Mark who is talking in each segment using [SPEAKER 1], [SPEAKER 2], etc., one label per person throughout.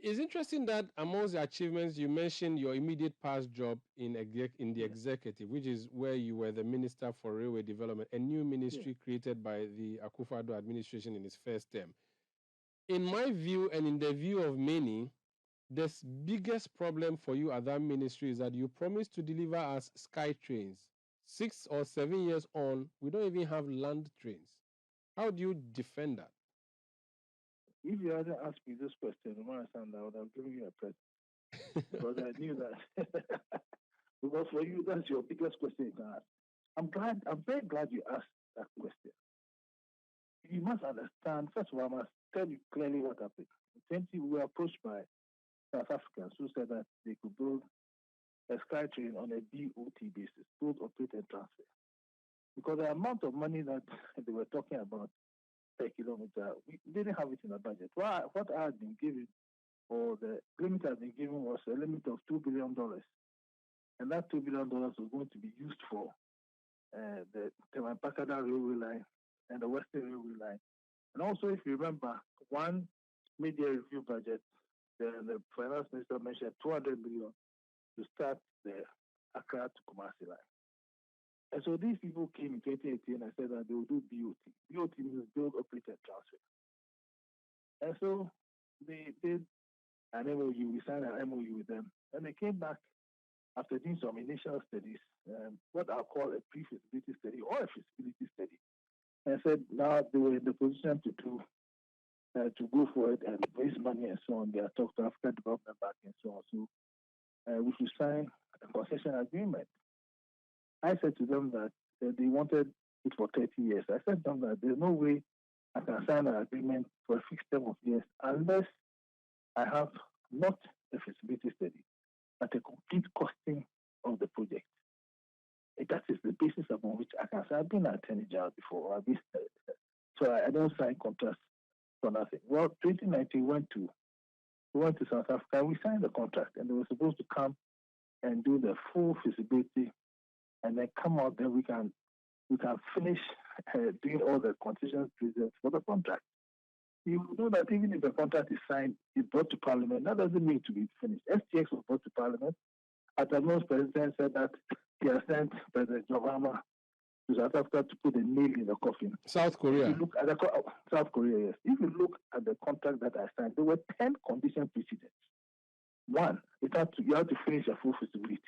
[SPEAKER 1] It's interesting that amongst the achievements you mentioned your immediate past job in the
[SPEAKER 2] Yeah,
[SPEAKER 1] executive, which is where you were the minister for railway development, a new
[SPEAKER 2] yeah.
[SPEAKER 1] ministry created by the Akufo-Addo administration in its first term. In my view, and in the view of many, the biggest problem for you at that ministry is that you promised to deliver us sky trains. 6 or 7 years on, we don't even have land trains. How do you defend that?
[SPEAKER 2] If you hadn't asked me this question, Umar-san, I would have given you a present because I knew that. Because for you, that's your biggest question you can ask. I'm very glad you asked that question. You must understand, first of all, I must tell you clearly what happened. In 20, we were approached by South Africans who said that they could build a sky train on a BOT basis, build, operate, and transfer. Because the amount of money that they were talking about per kilometer, we didn't have it in the budget. What I had been given, or the limit I had been given, was a limit of $2 billion. And that $2 billion was going to be used for the Teman-Pakada railway line and the Western railway line. And also, if you remember, one media review budget, the finance minister mentioned 200 million to start the Accra to Kumasi line. And so these people came in 2018 and said that they will do BOT. BOT means build, operate, and transfer. And so they did an MOU. We signed an MOU with them. And they came back after doing some initial studies, what I'll call a pre-feasibility study or a feasibility study. And said now they were in the position to go for it and raise money and so on. They are talked to African Development Bank and so on. So we should sign a concession agreement. I said to them that they wanted it for 30 years. I said to them that there's no way I can sign an agreement for a fixed term of years unless I have not a feasibility study, but a complete costing of the project. That is the basis upon which I can say I've been an attorney general before. So I don't sign contracts for nothing. Well, 2019 we went to South Africa. We signed the contract, and they were supposed to come and do the full feasibility, and then come out. Then we can finish doing all the conditions present for the contract. You know that even if the contract is signed, it's brought to Parliament. That doesn't mean to be finished. STX was brought to Parliament. Atamo's president said that he has sent President Obama to South Africa to put a nail in the coffin.
[SPEAKER 1] South
[SPEAKER 2] If you
[SPEAKER 1] Korea.
[SPEAKER 2] look at the South Korea, yes. If you look at the contract that I signed, there were 10 condition precedents. One, you have to finish a full feasibility.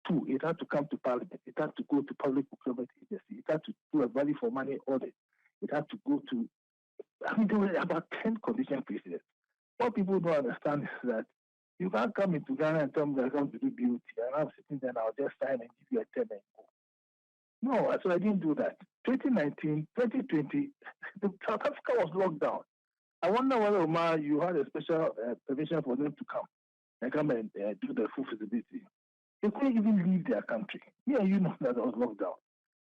[SPEAKER 2] Two, it had to come to Parliament. It had to go to Public Procurement Agency. It had to do a value for money audit. It had to go to, there were about 10 condition precedents. What people don't understand is that you can't come into Ghana and tell me that I'm going to do beauty, and I'm sitting there and I'll just sign and give you a 10 and go. No, so I didn't do that. 2019, 2020, South Africa was locked down. I wonder whether, Omar, you had a special permission for them to come and do the full feasibility. They couldn't even leave their country. Yeah, you know that I was locked down.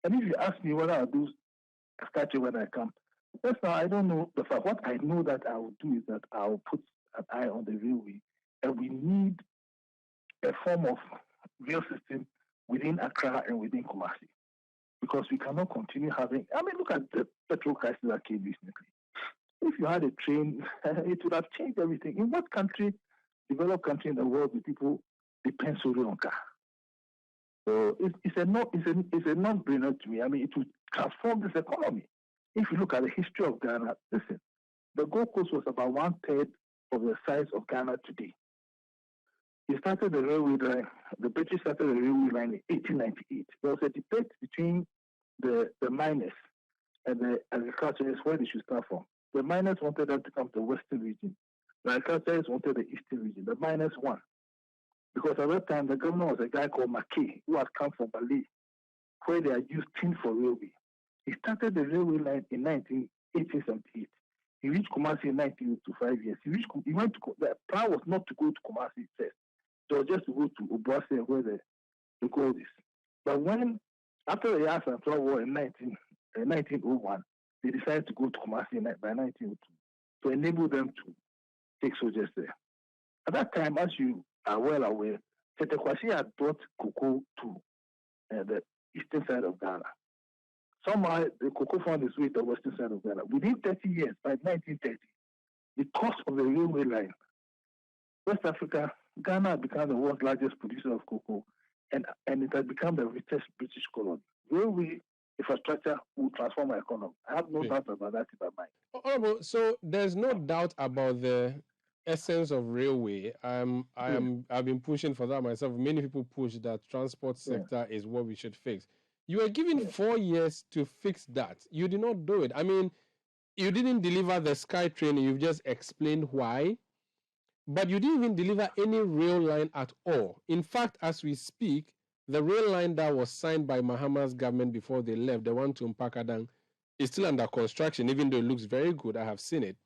[SPEAKER 2] And if you ask me whether I'll do statue when I come, that's now I don't know the fact. What I know that I will do is that I will put an eye on the railway, and we need a form of rail system within Accra and within Kumasi, because we cannot continue having. I mean, look at the petrol crisis that came recently. If you had a train, it would have changed everything. In what country, developed country in the world, do people depend solely on car? So it's a non-brainer to me. I mean, it will transform this economy. If you look at the history of Ghana, listen, the Gold Coast was about 1/3 of the size of Ghana today. He started the railway line. The British started the railway line in 1898. There was a debate between the miners and the agriculturists where they should start from. The miners wanted them to come to the western region. The agriculturists wanted the eastern region. The miners won. Because at that time, the governor was a guy called Mackay, who had come from Malay, where they had used tin for railway. He started the railway line in 1878. He reached Kumasi in 1902, 5 years. He went to, the plan was not to go to Kumasi first. It was just to go to Obuasi, where the gold is. But after the Yasa War in 1901, they decided to go to Kumasi by 1902 to enable them to take soldiers there. At that time, as you are well aware, Setekwasi had brought cocoa to the eastern side of Ghana. Somehow, the cocoa found its way to the western side of Ghana. Within 30 years, by 1930, the cost of the railway line West Africa, Ghana has become the world's largest producer of cocoa, and it has become the richest British colony. Railway infrastructure will transform our economy. I have no doubt about that in my mind.
[SPEAKER 1] Honorable, so there's no doubt about the essence of railway. I've been pushing for that myself. Many people push that transport sector is what we should fix. You were given 4 years to fix that. You did not do it. I mean, you didn't deliver the Sky Train. You've just explained why. But you didn't even deliver any rail line at all. In fact, as we speak, the rail line that was signed by Mahama's government before they left, the one to Mpakadang, is still under construction, even though it looks very good. I have seen it.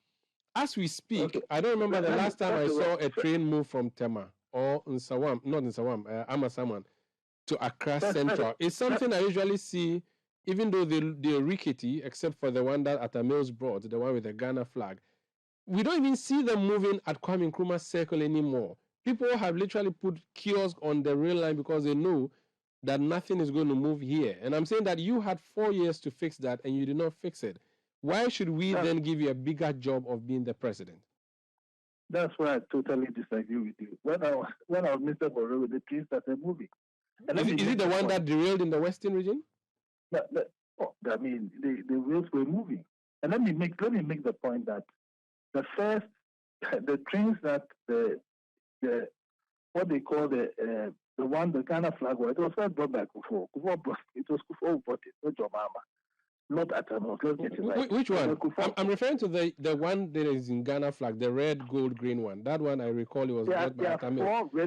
[SPEAKER 1] As we speak, I don't remember the last time I saw a train move from Tema or Amasaman to Accra Central. It's something I usually see, even though they're rickety, except for the one that Atamils brought, the one with the Ghana flag. We don't even see them moving at Kwame Nkrumah Circle anymore. People have literally put kiosks on the rail line because they know that nothing is going to move here. And I'm saying that you had 4 years to fix that and you did not fix it. Why should we then give you a bigger job of being the president?
[SPEAKER 2] That's why I totally disagree with you. When I was Minister for Railway, the train started moving.
[SPEAKER 1] Is it the one that derailed in the Western region?
[SPEAKER 2] I mean, the rails were moving. And let me make the point that the trains that the what they call the Ghana flag, it was first brought by Kufuor. It was Kufuor who brought it, not Jomama. Not Atamos. Let's get it right.
[SPEAKER 1] Which one? I'm referring to the one that is in Ghana flag, the red, gold, green one. That one I recall it was brought by Atamos.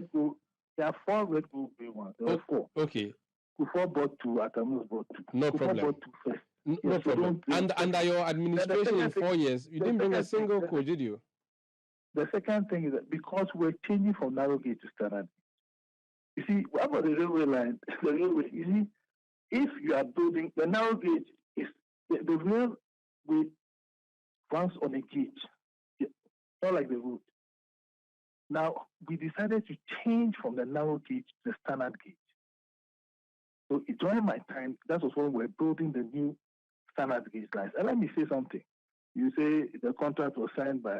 [SPEAKER 2] There are 4 red, gold, green ones. There were 4.
[SPEAKER 1] Okay.
[SPEAKER 2] Kufuor brought 2, Atamos brought 2.
[SPEAKER 1] No
[SPEAKER 2] Kufuor
[SPEAKER 1] problem.
[SPEAKER 2] Brought 2 first.
[SPEAKER 1] No problem. And under your administration in 4 years, you didn't bring a single coach, did you?
[SPEAKER 2] The second thing is that because we're changing from narrow gauge to standard, you see, what about the railway line? The railway, you see, if you are building the narrow gauge, is the railway runs on a gauge, not like the road. Now we decided to change from the narrow gauge to the standard gauge. So during my time, that was when we were building the new standard gauge lines. And let me say something. You say the contract was signed by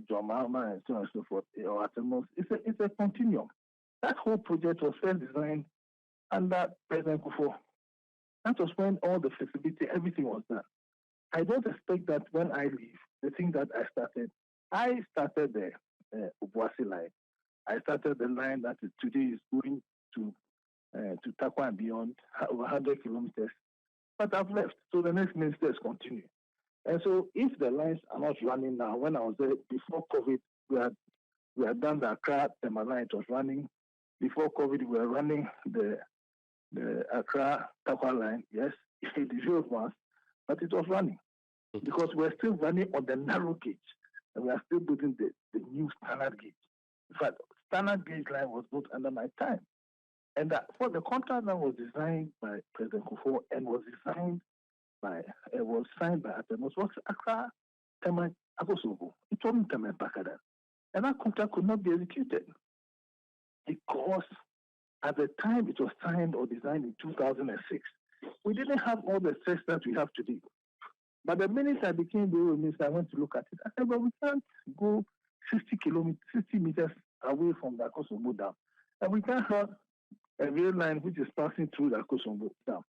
[SPEAKER 2] John Mahama and so on and so forth, or Atemos. It's a continuum. That whole project was first designed under President Kufuor. That was when all the flexibility, everything was done. I don't expect that when I leave, the thing that I started the Obuasi line. I started the line that today is going to Takwa and beyond, over 100 kilometers. But I've left, so the next ministers continue. And so if the lines are not running now, when I was there before COVID, we had done the Accra Tema line, it was running. Before COVID, we were running the Accra Takwa line, yes, it failed once, but it was running. Because we're still running on the narrow gauge, and we are still building the new standard gauge. In fact, standard gauge line was built under my time. And for the contract that was designed by President Kufuor and was signed by Atemos was Accra, Tema, Akosombo. It wasn't Tema Mpakadang. And that contract could not be executed because at the time it was signed or designed in 2006, we didn't have all the threats that we have today. But the minute I became the railway minister, I went to look at it. I said, but we can't go 60 meters away from the Akosombo Dam. And we can't have a rail line which is passing through the Akosombo Dam.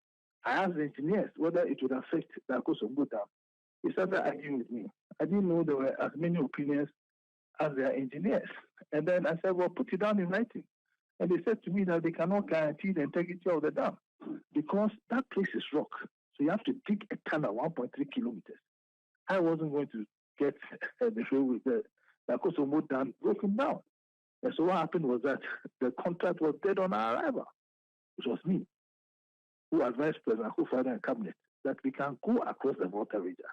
[SPEAKER 2] I asked the engineers whether it would affect the Akosombo Dam. They started arguing with me. I didn't know there were as many opinions as their engineers. And then I said, well, put it down in writing. And they said to me that they cannot guarantee the integrity of the dam because that place is rock. So you have to dig a tunnel 1.3 kilometers. I wasn't going to get the railway, the Akosombo Dam broken down. And so what happened was that the contract was dead on our arrival. It was me who advised President Kufuor and Cabinet that we can go across the Volta region.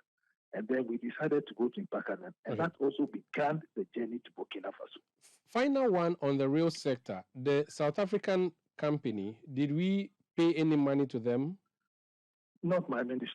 [SPEAKER 2] And then we decided to go to Mpakadang. And that also began the journey to Burkina Faso.
[SPEAKER 1] Final one on the rail sector. The South African company, did we pay any money to them?
[SPEAKER 2] Not my ministry.